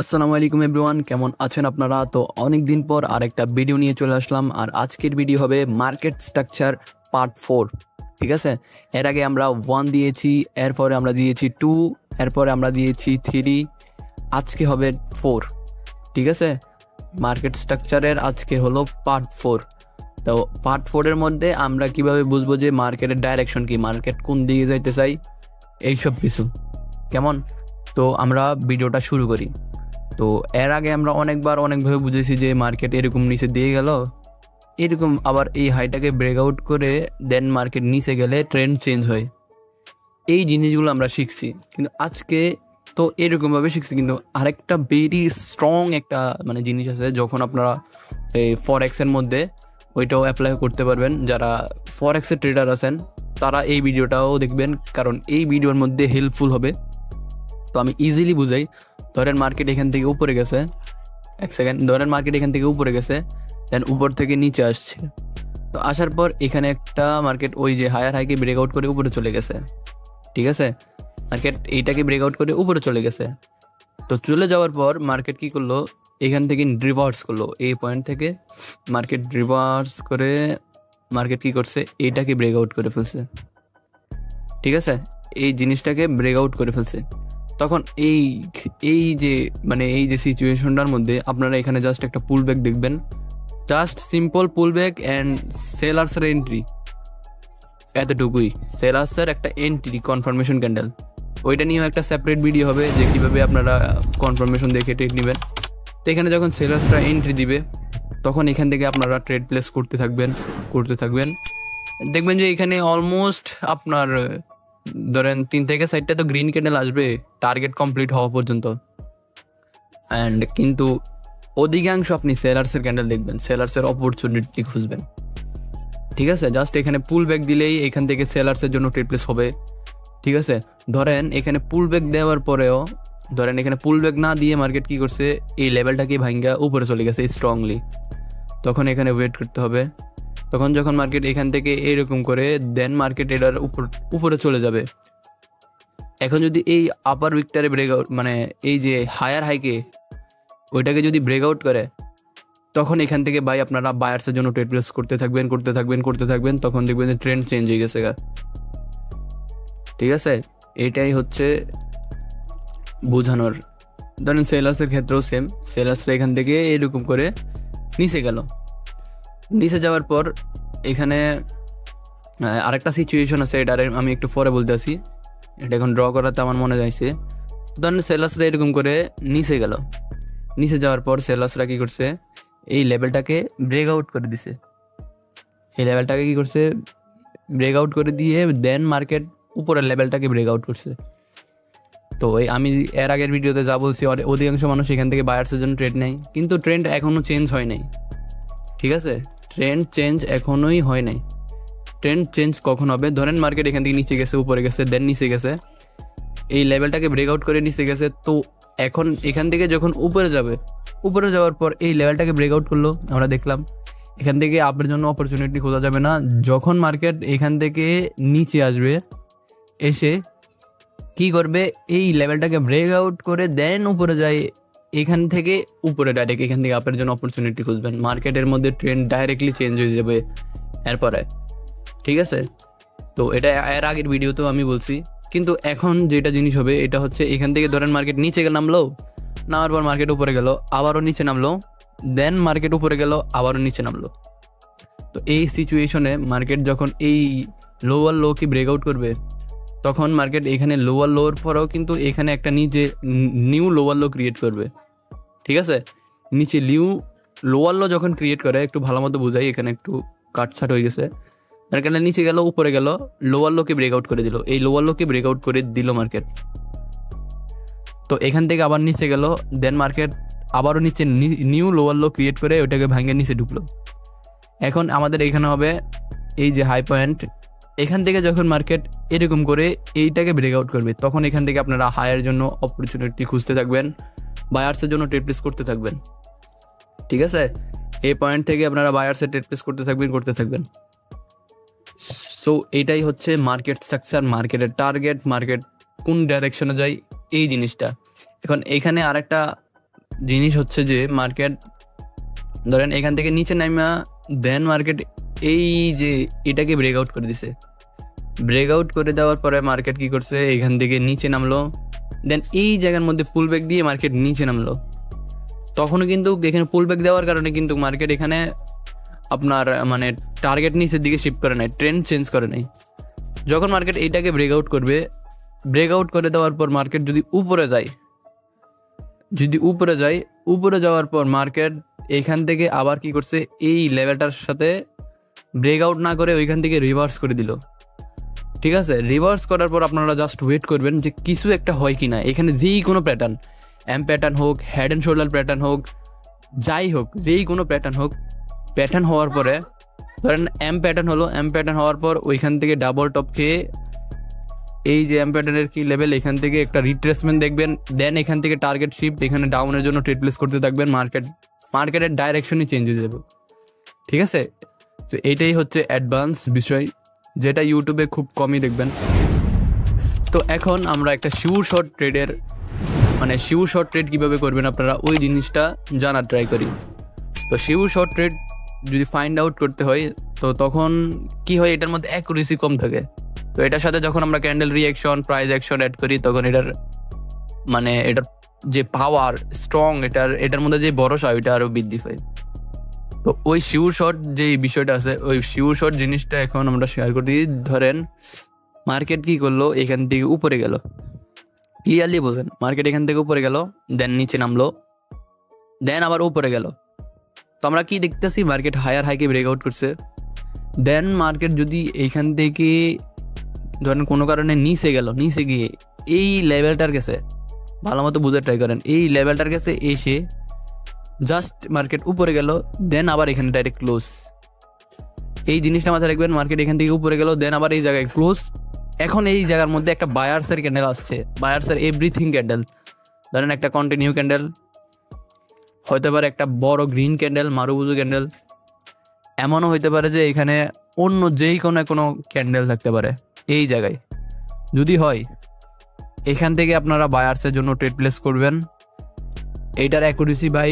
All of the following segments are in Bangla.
আসসালামু আলাইকুম এভরিওয়ান, কেমন আছেন আপনারা? তো অনেক দিন পর আরেকটা ভিডিও নিয়ে চলে আসলাম। আর আজকের ভিডিও হবে মার্কেট স্ট্রাকচার পার্ট 4। ঠিক আছে, এর আগে আমরা 1 দিয়েছি, এরপরে আমরা দিয়েছি 2, এরপরে আমরা দিয়েছি 3, আজকে হবে 4। ঠিক আছে, মার্কেট স্ট্রাকচারের আজকে হলো পার্ট 4। তো পার্ট 4-এর মধ্যে আমরা কিভাবে বুঝবো যে মার্কেটের ডাইরেকশন কি, মার্কেট কোন দিকে যাইতে চাই, এইসব কিছু কেমন। তো আমরা ভিডিওটা শুরু করি। তো এর আগে আমরা অনেকভাবে বুঝেছি যে মার্কেট এরকম নিচে দিয়ে গেল, এরকম আবার এই হাইটাকে ব্রেকআউট করে দেন মার্কেট নিচে গেলে ট্রেন্ড চেঞ্জ হয়। এই জিনিসগুলো আমরা শিখছি, কিন্তু আজকে তো এরকমভাবে শিখছি। কিন্তু আরেকটা ভেরি স্ট্রং একটা জিনিস আছে, যখন আপনারা এই ফরেক্সের মধ্যে ওইটাও অ্যাপ্লাই করতে পারবেন। যারা ফরেক্সের ট্রেডার আছেন তারা এই ভিডিওটাও দেখবেন, কারণ এই ভিডিওর মধ্যে হেল্পফুল হবে। তো আমি ইজিলি বুঝাই। ধরেন মার্কেট এখান থেকে উপরে গেছে, এক সেকেন্ড, ধরেন মার্কেট এখান থেকে উপরে গেছে, দেন উপর থেকে নিচে আসছে। তো আসার পর এখানে একটা মার্কেট ওই যে হায়ার হাইকে ব্রেকআউট করে উপরে চলে গেছে। ঠিক আছে, মার্কেট এইটাকে ব্রেকআউট করে উপরে চলে গেছে। তো চলে যাওয়ার পর মার্কেট কি করলো, এখান থেকে রিভার্স করলো। এই পয়েন্ট থেকে মার্কেট রিভার্স করে মার্কেট কি করছে, এইটাকে ব্রেকআউট করে ফেলছে। ঠিক আছে, এই জিনিসটাকে ব্রেকআউট করে ফেলছে। তখন এই এই যে এই যে সিচুয়েশনটার মধ্যে আপনারা এখানে জাস্ট একটা পুল ব্যাক দেখবেন, just simple pull back and সেলার্সের এন্ট্রি, এতটুকুই। সেলার্সের একটা এন্ট্রি কনফার্মেশন ক্যান্ডেল, ওইটা নিয়েও একটা সেপারেট ভিডিও হবে যে কীভাবে আপনারা কনফার্মেশন দেখে ট্রেড নেবেন। তো এখানে যখন সেলার্সরা এন্ট্রি দিবে তখন এখান থেকে আপনারা ট্রেড প্লেস করতে থাকবেন। দেখবেন যে এখানে অলমোস্ট আপনার ধরেন 3 থেকে 4টা তো গ্রিন ক্যান্ডেল আসবে টার্গেট কমপ্লিট হওয়া পর্যন্ত। অ্যান্ড কিন্তু অধিকাংশ আপনি সেলার্সের ক্যান্ডেল দেখবেন, সেলার্সের অপরচুনিটি খুঁজবেন। ঠিক আছে, জাস্ট এখানে পুল ব্যাক দিলেই এখান থেকে সেলার্সের জন্য ট্রেড প্লেস হবে। ঠিক আছে, ধরেন এখানে পুল ব্যাক দেওয়ার পরেও, ধরেন এখানে পুল ব্যাক না দিয়ে মার্কেট কি করছে, এই লেভেলটাকে ভাঙ্গা উপরে চলে গেছে স্ট্রংলি। তখন এখানে ওয়েট করতে হবে। তখন যখন মার্কেট এখান থেকে এরকম করে দেন মার্কেট এটার উপরে চলে যাবে। এখন যদি এই আপার উইকটারে ব্রেকআউট এই যে হায়ার হাইকে ওইটাকে যদি ব্রেকআউট করে, তখন এখান থেকে আপনারা বায়ার্সের জন্য ট্রেড প্লেস করতে থাকবেন। তখন দেখবেন যে ট্রেন্ড চেঞ্জ হয়ে গেছে। ঠিক আছে, এটাই হচ্ছে বোঝানোর। ধরেন সেলার্সের ক্ষেত্রেও সেম, সেলার্সরা এখান থেকে এরকম করে নিচে গেল। নিচে যাওয়ার পর এখানে আরেকটা সিচুয়েশন আছে, এটা আমি একটু পরে বলতে আসি। এটা এখন ড্র করাতে আমার মনে যাইছে। ধরেন সেলার্সরা এরকম করে নিচে গেল, নিচে যাওয়ার পর সেলার্সরা কী করছে, এই লেভেলটাকে ব্রেকআউট করে দিছে। এই লেভেলটাকে কী করছে, ব্রেকআউট করে দিয়ে দেন মার্কেট উপরের লেভেলটাকে ব্রেকআউট করছে। তো আমি এর আগের ভিডিওতে যা বলছি, অধিকাংশ মানুষ এখান থেকে বায়ার্সের জন্য ট্রেড নেয়, কিন্তু ট্রেন্ড এখনও চেঞ্জ হয় নাই। ঠিক আছে, ট্রেন্ড চেঞ্জ এখনোই হয় নাই। ট্রেন্ড চেঞ্জ কখন হবে, ধরেন মার্কেট এখান থেকে নিচে গেছে, উপরে গেছে, দেন নিচে গেছে, এই লেভেলটাকে ব্রেকআউট করে নিচে গেছে। তো এখন এখান থেকে যখন উপরে যাওয়ার পর এই লেভেলটাকে ব্রেকআউট করলো, আমরা দেখলাম এখান থেকে আপনার জন্য অপরচুনিটি খোঁজা যাবে না। যখন মার্কেট এখান থেকে নিচে আসবে, এসে কি করবে, এই লেভেলটাকে ব্রেকআউট করে দেন উপরে যায়, এখান থেকে উপরে ডাইরেক্ট এখান থেকে আপনার জন্য অপরচুনিটি খুঁজবেন। মার্কেটের মধ্যে ট্রেন্ড ডাইরেক্টলি চেঞ্জ হয়ে যাবে এরপরে। ঠিক আছে, তো এটা এর আগের ভিডিওতেও আমি বলছি। কিন্তু এখন যেটা জিনিস হবে, এটা হচ্ছে এখান থেকে ধরেন মার্কেট নিচে নামলো, নামার পর মার্কেট উপরে গেল, আবারও নিচে নামলো, দেন মার্কেট উপরে গেল, আবারও নিচে নামলো। তো এই সিচুয়েশনে মার্কেট যখন এই লোয়ার লো কি ব্রেকআউট করবে, তখন মার্কেট এখানে লোয়ার লোর পরেও কিন্তু এখানে একটা নিউ লোয়ার লো ক্রিয়েট করবে। ঠিক আছে, নিচে লোয়ার লো যখন ক্রিয়েট করে, একটু ভালো মতো বোঝাই, এখানে একটু কাটছাট হয়ে গেছে। মার্কেট নিচে গেল, উপরে গেল, লোয়ার লোকে ব্রেকআউট করে দিল, এই লোয়ার লোকে ব্রেকআউট করে দিল মার্কেট। তো এখান থেকে আবার নিচে গেল, দেন মার্কেট আবারও নিচে নিউ লোয়ার লো ক্রিয়েট করে ওইটাকে ভাঙে নিচে ঢুকলো। এখন আমাদের এখানে হবে এই যে হাই পয়েন্ট, এখান থেকে যখন মার্কেট এরকম করে এইটাকে ব্রেকআউট করবে, তখন এখান থেকে আপনারা হায়ার জন্য অপরচুনিটি খুঁজতে থাকবেন, বায়ার্সের জন্য ট্রেড প্লেস করতে থাকবেন। ঠিক আছে, এই পয়েন্ট থেকে আপনারা বায়ার্সের ট্রেড প্লেস করতে থাকবেন। সো এইটাই হচ্ছে মার্কেট স্ট্রাকচার, মার্কেটের টার্গেট, মার্কেট কোন ডাইরেকশনে যায়, এই জিনিসটা। এখন এখানে আরেকটা জিনিস হচ্ছে যে মার্কেট ধরেন এখান থেকে নিচে নামা দেন মার্কেট এই যে এটাকে ব্রেকআউট করে দিছে। ব্রেকআউট করে দেওয়ার পরে মার্কেট কি করছে, এখান থেকে নিচে নামলো, দেন এই জায়গার মধ্যে পুল ব্যাক দিয়ে মার্কেট নিচে নামলো। তখনও কিন্তু এখানে পুল ব্যাক দেওয়ার কারণে কিন্তু মার্কেট এখানে আপনার মানে টার্গেট নিচের দিকে শিফট করে নাই, ট্রেন্ড চেঞ্জ করে নাই। যখন মার্কেট এইটাকে ব্রেকআউট করবে, ব্রেকআউট করে দেওয়ার পর মার্কেট যদি উপরে যায়, উপরে যাওয়ার পর মার্কেট এইখান থেকে আবার কি করছে, এই লেভেলটার সাথে ব্রেকআউট না করে ওইখান থেকে রিভার্স করে দিল। ঠিক আছে, রিভার্স করার পর আপনারা জাস্ট ওয়েট করবেন যে কিছু একটা হয় কি না। এখানে যেই কোনো প্যাটার্ন, এম প্যাটার্ন হোক, হেড অ্যান্ড শোল্ডার প্যাটার্ন হোক, যাই হোক, যেই কোনো প্যাটার্ন হোক, প্যাটার্ন হওয়ার পরে ধরেন এম প্যাটার্ন হলো, এম প্যাটার্ন হওয়ার পর ওইখান থেকে ডাবল টপ খেয়ে এই যে এম প্যাটার্নের কি লেভেল, এখান থেকে একটা রিট্রেসমেন্ট দেখবেন, দেন এখান থেকে টার্গেট শিফট, এখানে ডাউনের জন্য ট্রেড প্লেস করতে থাকবেন। মার্কেটের ডাইরেকশনই চেঞ্জ হয়ে যাবে। ঠিক আছে, তো এইটাই হচ্ছে অ্যাডভান্স বিষয়, যেটা ইউটিউবে খুব কমই দেখবেন। তো এখন আমরা একটা শিওর শর্ট ট্রেডের মানে শিওর শর্ট ট্রেড কীভাবে করবেন আপনারা ওই জিনিসটা জানার ট্রাই করি। তো শিওর শর্ট ট্রেড যদি ফাইন্ড আউট করতে হয় তো তখন কি হয়, এটার মধ্যে অ্যাকুরেসি কম থাকে। তো এটার সাথে যখন আমরা candle reaction, price action add করি তখন এটার যে পাওয়ার স্ট্রং, এটার মধ্যে যে ভরসা ওইটা আরও বৃদ্ধি পায়। তো ওই শিওর শর্ট যে বিষয়টা আছে, ওই শিওর শর্ট জিনিসটা এখন আমরা শেয়ার করি। ধরেন মার্কেট কি করলো, এখান থেকে উপরে গেল, ক্লিয়ারলি বোঝেন, মার্কেট এখান থেকে উপরে গেল, দেন নিচে নামলো, দেন আবার উপরে গেল। তো আমরা কি দেখতেছি, মার্কেট হায়ার হাইকে ব্রেকআউট করছে। দেন মার্কেট যদি এইখান থেকে ধরেন কোনো কারণে নিচে গিয়ে এই লেভেলটার কাছে, ভালো মতো বুঝে ট্রাই করেন, এই লেভেলটার কাছে এসে জাস্ট মার্কেট উপরে গেল, দেন আবার এখানে ডাইরেক্ট ক্লোজ। এই জিনিসটা মাথায় রাখবেন, মার্কেট এখান থেকে উপরে গেল, দেন আবার এই জায়গায় ক্লোজ। এখন এই জায়গার মধ্যে একটা বায়ার্সের ক্যান্ডেল আসছে, বায়ার্সের এভরিথিং ক্যান্ডেল, ধরেন একটা কন্টিনিউ ক্যান্ডেল, হতে পারে একটা বড় গ্রিন ক্যান্ডেল, মারুবুজু ক্যান্ডেল, এমনও হইতে পারে যে এখানে অন্য যেই কোনো ক্যান্ডেল থাকতে পারে। এই জায়গায় যদি হয়, এখান থেকে আপনারা বায়ার্সের জন্য ট্রেড প্লেস করবেন। এইটার অ্যাকুরেসি ভাই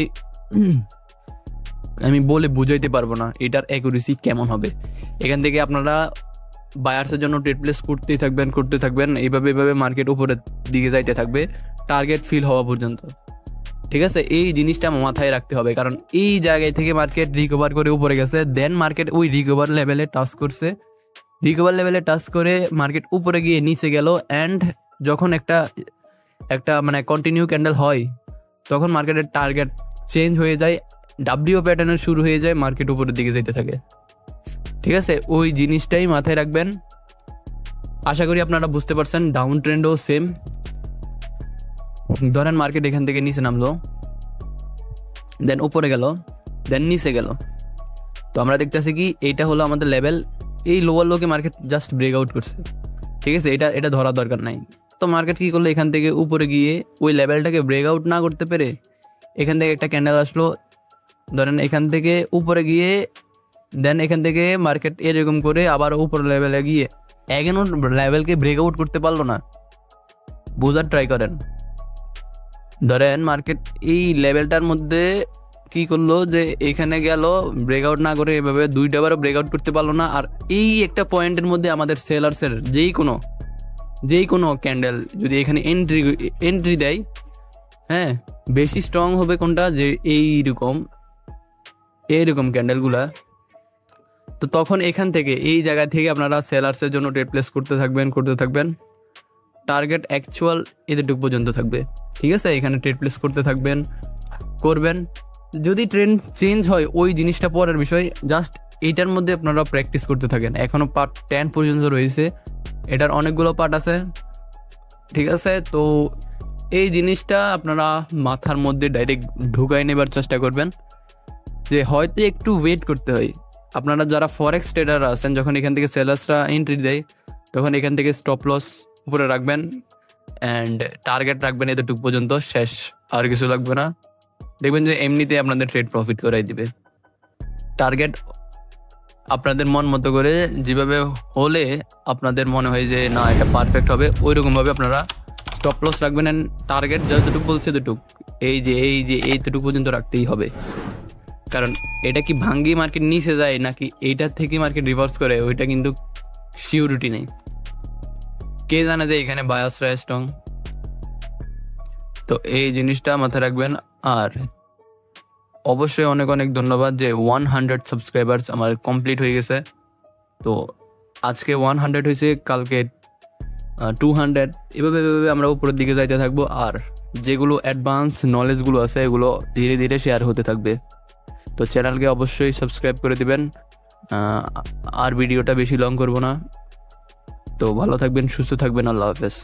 আমি বলে বুঝাইতে পারবো না, এটার অ্যাকুরেসি কেমন হবে। এখান থেকে আপনারা বায়ার্সের জন্য ট্রেড প্লেস করতে থাকবেন, এইভাবে মার্কেট উপরের দিকে যাইতে থাকবে টার্গেট ফিল হওয়া পর্যন্ত। ঠিক আছে, এই জিনিসটা মাথায় রাখতে হবে, কারণ এই জায়গায় থেকে মার্কেট রিকভার করে উপরে গেছে, দেন মার্কেট ওই রিকভার লেভেলে টাচ করছে, রিকভার লেভেলে টাচ করে মার্কেট উপরে গিয়ে নিচে গেল। অ্যান্ড যখন একটা মানে কন্টিনিউ ক্যান্ডেল হয় তখন মার্কেটের টার্গেট চেঞ্জ হয়ে যায়, ডাব্লিউ প্যাটার্নের শুরু হয়ে যায়, মার্কেট উপরের দিকে যেতে থাকে। ঠিক আছে, ওই জিনিসটাই মাথায় রাখবেন। আশা করি আপনারা বুঝতে পারছেন। ডাউন ট্রেন্ডও সেম, ধরেন মার্কেট এখান থেকে নিচে নামলো, দেন উপরে গেল, দেন নিচে গেল। তো আমরা দেখতেছি কি এইটা হলো আমাদের লেভেল, এই লোয়ার লোকে মার্কেট জাস্ট ব্রেকআউট করছে। ঠিক আছে, এটা ধরা দরকার নাই। তো মার্কেট কী করলো, এখান থেকে উপরে গিয়ে ওই লেভেলটাকে ব্রেকআউট না করতে পেরে এখান থেকে একটা ক্যান্ডেল আসলো, ধরেন এখান থেকে উপরে গিয়ে, দেন এখান থেকে মার্কেট এরকম করে আবার উপর লেভেলে গিয়ে এখনও লেভেলকে ব্রেকআউট করতে পারলো না। বোঝার ট্রাই করেন। ধরেন মার্কেট এই লেভেলটার মধ্যে কি করলো, যে এখানে গেল, ব্রেকআউট না করে এভাবে দুইটাবারও ব্রেকআউট করতে পারলো না। আর এই একটা পয়েন্টের মধ্যে আমাদের সেলার্সের যেই কোনো ক্যান্ডেল যদি এখানে এন্ট্রি দেয়, হ্যাঁ, বেশি স্ট্রং হবে কোনটা, যে এইরকম ক্যান্ডেলগুলা। তো তখন এখান থেকে এই জায়গা থেকে আপনারা সেলার্সের জন্য ট্রেড প্লেস করতে থাকবেন। টার্গেট অ্যাকচুয়াল এতটুকু পর্যন্ত থাকবে। ঠিক আছে, এখানে ট্রেড প্লেস করবেন। যদি ট্রেন্ড চেঞ্জ হয় ওই জিনিসটা পরের বিষয়, জাস্ট এইটার মধ্যে আপনারা প্র্যাকটিস করতে থাকেন। এখনও পার্ট 10 পর্যন্ত রয়েছে, এটার অনেকগুলো পার্ট আছে। ঠিক আছে, তো এই জিনিসটা আপনারা মাথার মধ্যে ডাইরেক্ট ঢুকাই নেবার চেষ্টা করবেন, যে হয়তো একটু ওয়েট করতে হয়। আপনারা যারা ফরেক্স ট্রেডার আছেন, যখন এখান থেকে সেলার্সরা এন্ট্রি দেয় তখন এখান থেকে স্টপ লস উপরে রাখবেন, অ্যান্ড টার্গেট রাখবেন এতটুকু পর্যন্ত, শেষ, আর কিছু লাগবে না। দেখবেন যে এমনিতে আপনাদের ট্রেড প্রফিট করাই দিবে। টার্গেট আপনাদের মন মতো করে যেভাবে হলে আপনাদের মনে হয় যে না এটা পারফেক্ট হবে, ওইরকমভাবে আপনারা স্টপ লস রাখবেন, অ্যান্ড টার্গেট যতটুকু বলছে ততটুকু এই যে এইটুকু পর্যন্ত রাখতেই হবে, কারণ এটা কি ভাঙ্গি মার্কেট নিচে যায় নাকি এইটার থেকে মার্কেট রিভার্স করে ওইটা কিন্তু সিউরিটি নেই, কে জানে যে এখানে বায়াসরা স্ট্রং। তো এই জিনিসটা মাথায় রাখবেন। আর অবশ্যই অনেক অনেক ধন্যবাদ যে 100 সাবস্ক্রাইবার্স আমার কমপ্লিট হয়ে গেছে। তো আজকে 100 হয়েছে, কালকে 200, এভাবে আমরা উপরের দিকে যাইতে থাকবো। আর যেগুলো অ্যাডভান্স নলেজগুলো আছে এগুলো ধীরে ধীরে শেয়ার হতে থাকবে। তো চ্যানেলকে অবশ্যই সাবস্ক্রাইব করে দিবেন। আর ভিডিওটা বেশি লং করব না। তো ভালো থাকবেন, সুস্থ থাকবেন, আল্লাহ হাফেজ।